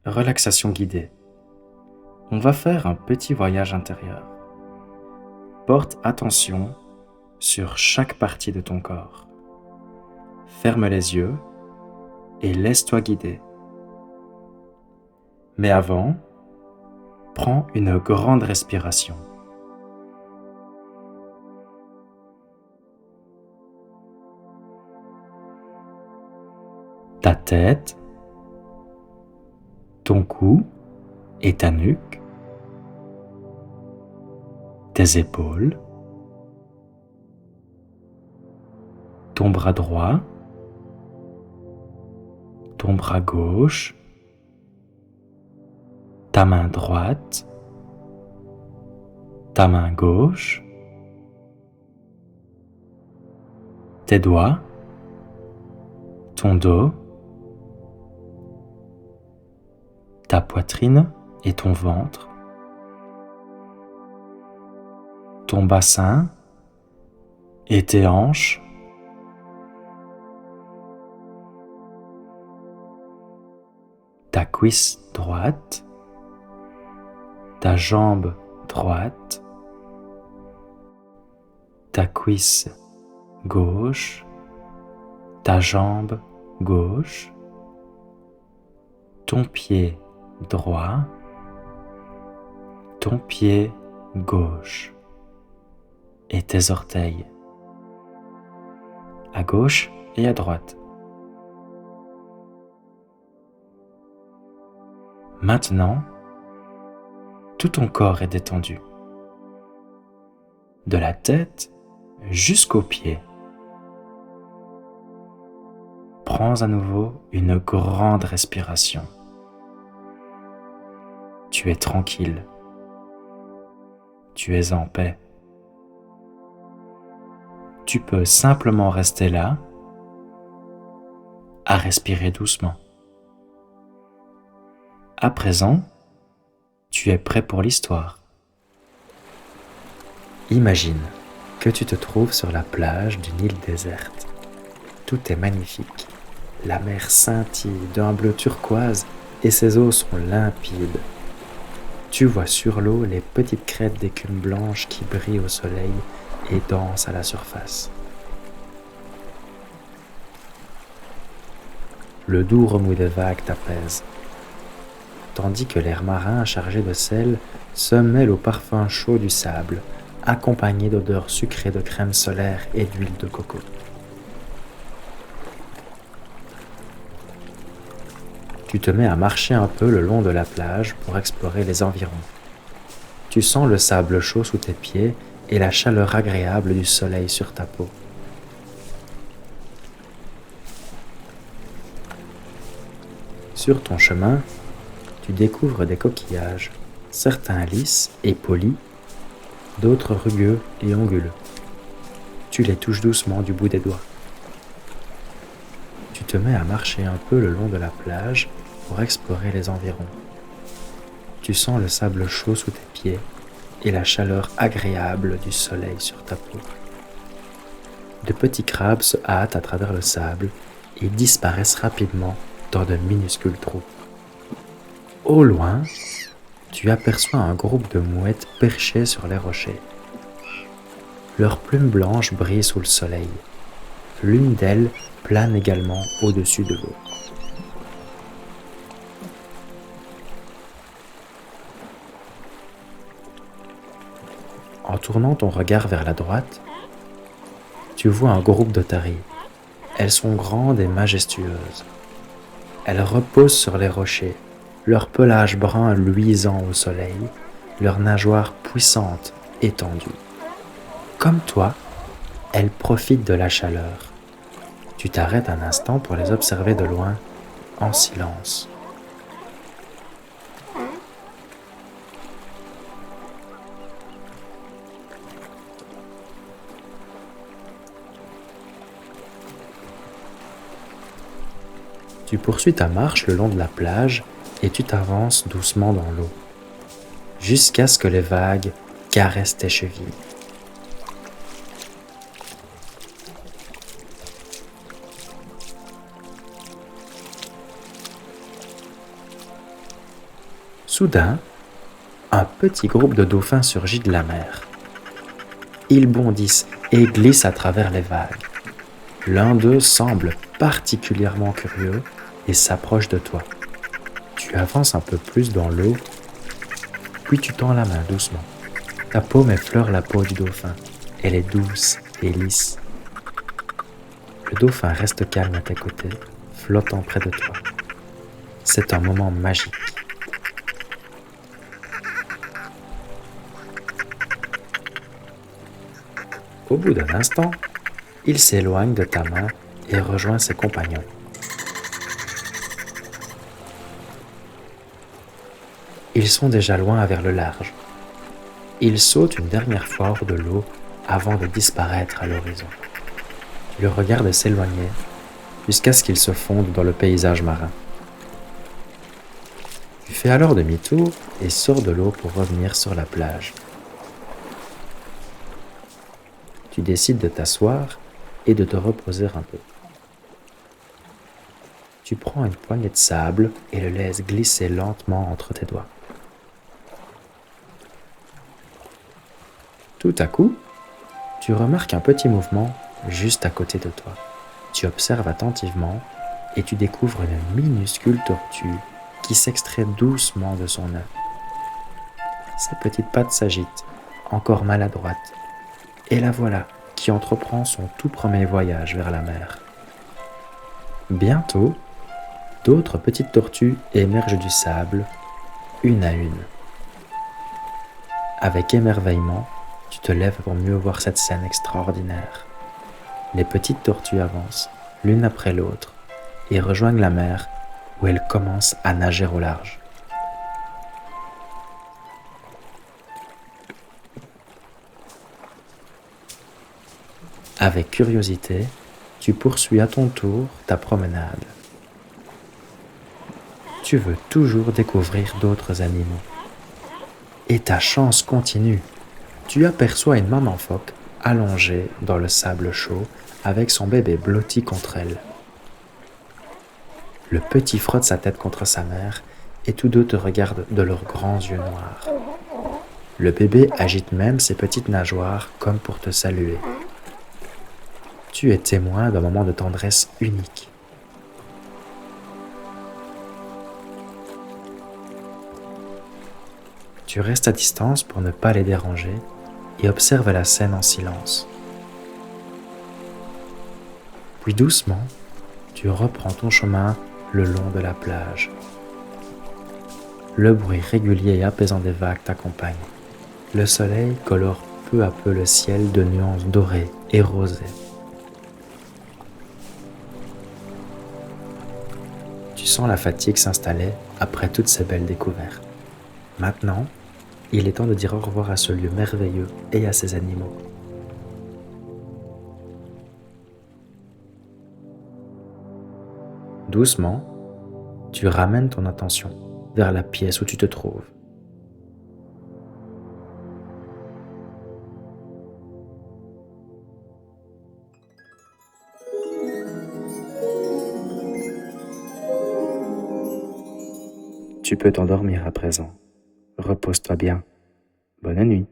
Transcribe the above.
Relaxation guidée. On va faire un petit voyage intérieur. Porte attention sur chaque partie de ton corps. Ferme les yeux et laisse-toi guider. Mais avant, prends une grande respiration. Ta tête, ton cou et ta nuque, tes épaules, ton bras droit, ton bras gauche, ta main droite, ta main gauche, tes doigts, ton dos, ta poitrine et ton ventre, ton bassin et tes hanches, ta cuisse droite, ta jambe droite, ta cuisse gauche, ta jambe gauche, ton pied droit, ton pied gauche et tes orteils, à gauche et à droite. Maintenant, tout ton corps est détendu, de la tête jusqu'aux pieds. Prends à nouveau une grande respiration. Tu es tranquille. Tu es en paix. Tu peux simplement rester là, à respirer doucement. À présent, tu es prêt pour l'histoire. Imagine que tu te trouves sur la plage d'une île déserte. Tout est magnifique. La mer scintille d'un bleu turquoise et ses eaux sont limpides. Tu vois sur l'eau les petites crêtes d'écume blanche qui brillent au soleil et dansent à la surface. Le doux remous des vagues t'apaise, tandis que l'air marin chargé de sel se mêle au parfum chaud du sable, accompagné d'odeurs sucrées de crème solaire et d'huile de coco. Tu te mets à marcher un peu le long de la plage pour explorer les environs. Tu sens le sable chaud sous tes pieds et la chaleur agréable du soleil sur ta peau. Sur ton chemin, tu découvres des coquillages, certains lisses et polis, d'autres rugueux et anguleux. Tu les touches doucement du bout des doigts. Tu te mets à marcher un peu le long de la plage pour explorer les environs. Tu sens le sable chaud sous tes pieds et la chaleur agréable du soleil sur ta peau. De petits crabes se hâtent à travers le sable et disparaissent rapidement dans de minuscules trous. Au loin, tu aperçois un groupe de mouettes perchées sur les rochers. Leurs plumes blanches brillent sous le soleil. L'une d'elles plane également au-dessus de l'eau. En tournant ton regard vers la droite, tu vois un groupe d'otaries. Elles sont grandes et majestueuses. Elles reposent sur les rochers, leur pelage brun luisant au soleil, leurs nageoires puissantes étendues. Comme toi, elles profitent de la chaleur. Tu t'arrêtes un instant pour les observer de loin, en silence. Tu poursuis ta marche le long de la plage et tu t'avances doucement dans l'eau, jusqu'à ce que les vagues caressent tes chevilles. Soudain, un petit groupe de dauphins surgit de la mer. Ils bondissent et glissent à travers les vagues. L'un d'eux semble particulièrement curieux et s'approche de toi. Tu avances un peu plus dans l'eau, puis tu tends la main doucement. Ta paume effleure la peau du dauphin. Elle est douce et lisse. Le dauphin reste calme à tes côtés, flottant près de toi. C'est un moment magique. Au bout d'un instant, il s'éloigne de ta main et rejoint ses compagnons. Ils sont déjà loin vers le large. Ils sautent une dernière fois hors de l'eau avant de disparaître à l'horizon. Tu le regardes s'éloigner jusqu'à ce qu'ils se fondent dans le paysage marin. Tu fais alors demi-tour et sors de l'eau pour revenir sur la plage. Tu décides de t'asseoir et de te reposer un peu. Tu prends une poignée de sable et le laisses glisser lentement entre tes doigts. Tout à coup, tu remarques un petit mouvement juste à côté de toi. Tu observes attentivement et tu découvres une minuscule tortue qui s'extrait doucement de son œuf. Ses petites pattes s'agitent, encore maladroite, et la voilà qui entreprend son tout premier voyage vers la mer. Bientôt, d'autres petites tortues émergent du sable, une à une. Avec émerveillement, tu te lèves pour mieux voir cette scène extraordinaire. Les petites tortues avancent, l'une après l'autre, et rejoignent la mer où elles commencent à nager au large. Avec curiosité, tu poursuis à ton tour ta promenade. Tu veux toujours découvrir d'autres animaux. Et ta chance continue. Tu aperçois une maman phoque allongée dans le sable chaud avec son bébé blotti contre elle. Le petit frotte sa tête contre sa mère et tous deux te regardent de leurs grands yeux noirs. Le bébé agite même ses petites nageoires comme pour te saluer. Tu es témoin d'un moment de tendresse unique. Tu restes à distance pour ne pas les déranger et observes la scène en silence. Puis doucement, tu reprends ton chemin le long de la plage. Le bruit régulier et apaisant des vagues t'accompagne. Le soleil colore peu à peu le ciel de nuances dorées et rosées. Tu sens la fatigue s'installer après toutes ces belles découvertes. Maintenant, il est temps de dire au revoir à ce lieu merveilleux et à ses animaux. Doucement, tu ramènes ton attention vers la pièce où tu te trouves. Tu peux t'endormir à présent. Repose-toi bien. Bonne nuit.